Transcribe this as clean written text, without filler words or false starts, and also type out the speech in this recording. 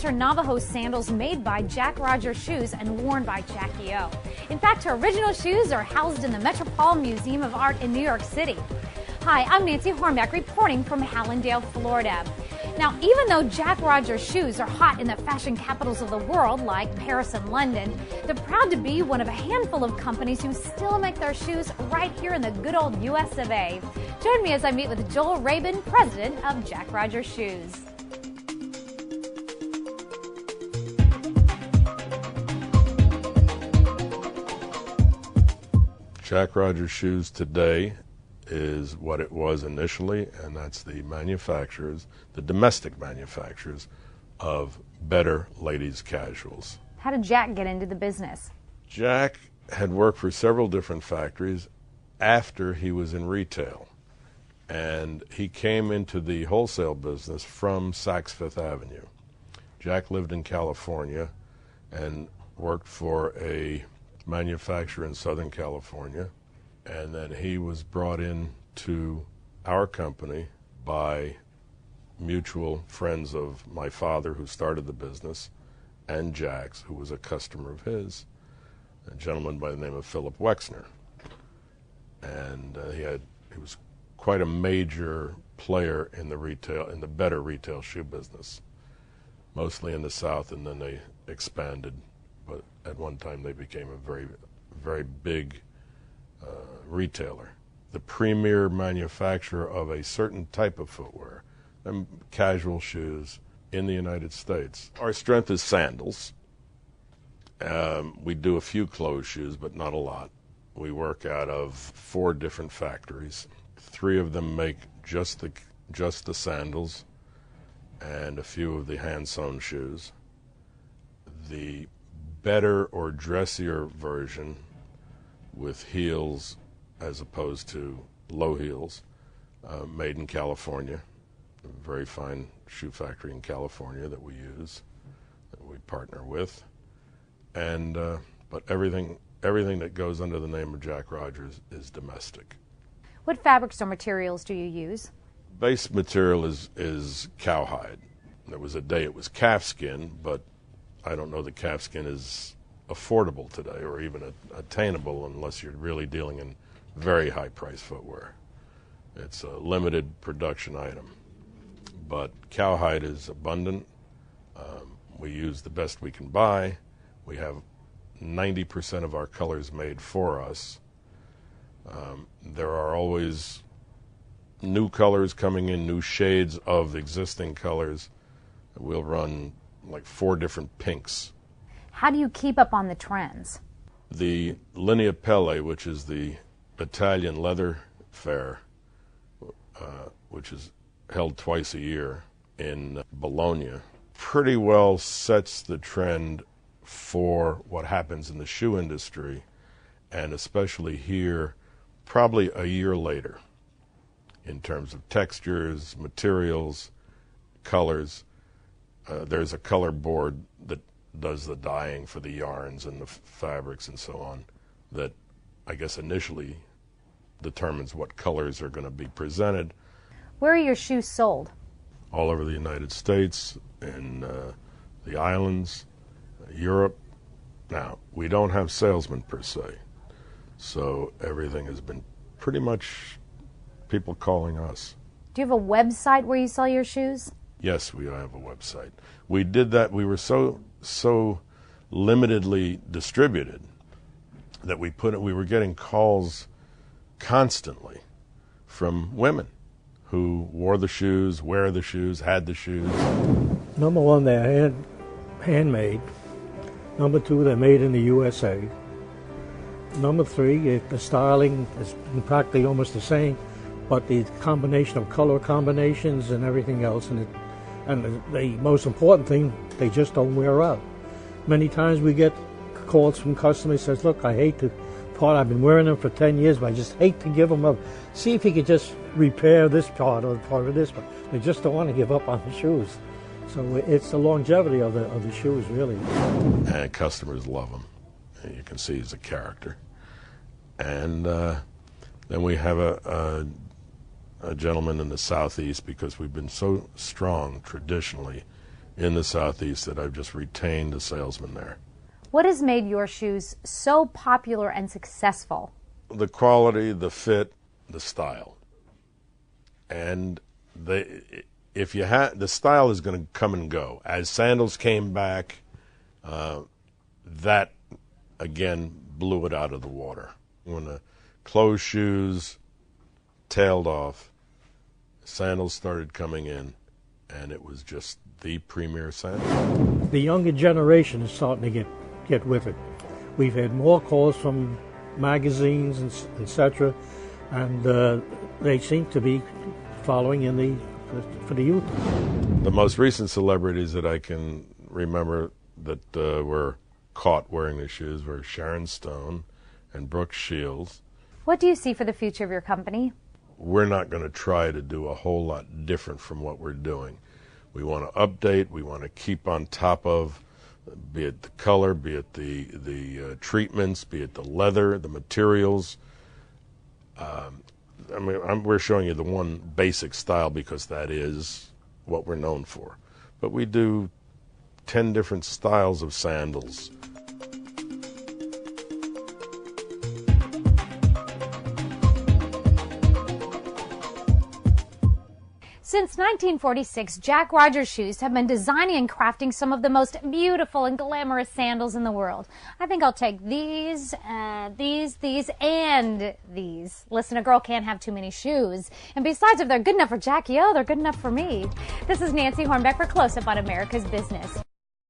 signature Navajo sandals made by Jack Rogers Shoes and worn by Jackie O. In fact, her original shoes are housed in the Metropolitan Museum of Art in New York City. Hi, I'm Nancy Hornbeck reporting from Hallandale, Florida. Now, even though Jack Rogers shoes are hot in the fashion capitals of the world like Paris and London, they're proud to be one of a handful of companies who still make their shoes right here in the good old US of A. Join me as I meet with Joel Rabin, president of Jack Rogers Shoes. Jack Rogers Shoes today is what it was initially, and that's the manufacturers, the domestic manufacturers of better ladies' casuals. How did Jack get into the business? Jack had worked for several different factories after he was in retail, and he came into the wholesale business from Saks Fifth Avenue. Jack lived in California and worked for a manufacturer in Southern California, and then he was brought in to our company by mutual friends of my father who started the business and Jack's, who was a customer of his, a gentleman by the name of Philip Wexner. And he was quite a major player in the better retail shoe business, mostly in the South, and then they expanded. But at one time they became a very, very big retailer, the premier manufacturer of a certain type of footwear, and casual shoes in the United States. Our strength is sandals. We do a few closed shoes, but not a lot. We work out of 4 different factories. 3 of them make just the sandals and a few of the hand-sewn shoes. The better or dressier version with heels as opposed to low heels, made in California, a very fine shoe factory in California that we use, that we partner with, and but everything that goes under the name of Jack Rogers is domestic. What fabrics or materials do you use? Base material is cowhide. There was a day it was calfskin, but I don't know that calfskin is affordable today or even attainable unless you're really dealing in very high-priced footwear. It's a limited production item. But cowhide is abundant. We use the best we can buy. We have 90% of our colors made for us. There are always new colors coming in, new shades of existing colors. We'll run like 4 different pinks. How do you keep up on the trends? The Linea Pelle, which is the Italian leather fair, which is held twice a year in Bologna, pretty well sets the trend for what happens in the shoe industry, and especially here, probably a year later, in terms of textures, materials, colors. There's a color board that does the dyeing for the yarns and the fabrics and so on, that I guess initially determines what colors are going to be presented. Where are your shoes sold? All over the United States, in the islands, Europe. Now, we don't have Salesman per se, so everything has been pretty much people calling us. Do you have a website where you sell your shoes? Yes, we have a website. We did that. We were so limitedly distributed that we were getting calls constantly from women who wore the shoes, wear the shoes, had the shoes. Number 1, they're handmade. Number 2, they're made in the USA. Number 3, the styling is practically almost the same, but the combination of color combinations and everything else, and the most important thing, they just don't wear out. Many times we get calls from customers who says, look, I hate to part, I've been wearing them for 10 years, but I just hate to give them up. See if you could just repair this part or part of this, but they just don't want to give up on the shoes. So it's the longevity of the shoes, really. And customers love him. You can see he's a character. And then we have a gentleman in the Southeast, because we've been so strong traditionally in the Southeast that I've just retained a salesman there. What has made your shoes so popular and successful? The quality, the fit, the style. And the style is going to come and go. As sandals came back, that again blew it out of the water. When the closed shoes tailed off, sandals started coming in, and it was just the premier sandal. The younger generation is starting to get with it. We've had more calls from magazines and etc., and they seem to be following for the youth. The most recent celebrities that I can remember that were caught wearing the shoes were Sharon Stone and Brooke Shields. What do you see for the future of your company? We're not going to try to do a whole lot different from what we're doing. We want to update, we want to keep on top of, be it the color, be it the treatments, be it the leather, the materials. We're showing you the one basic style because that is what we're known for. But we do 10 different styles of sandals. Since 1946, Jack Rogers Shoes have been designing and crafting some of the most beautiful and glamorous sandals in the world. I think I'll take these, and these. Listen, a girl can't have too many shoes. And besides, if they're good enough for Jackie O, they're good enough for me. This is Nancy Hornbeck for Close Up on America's Business.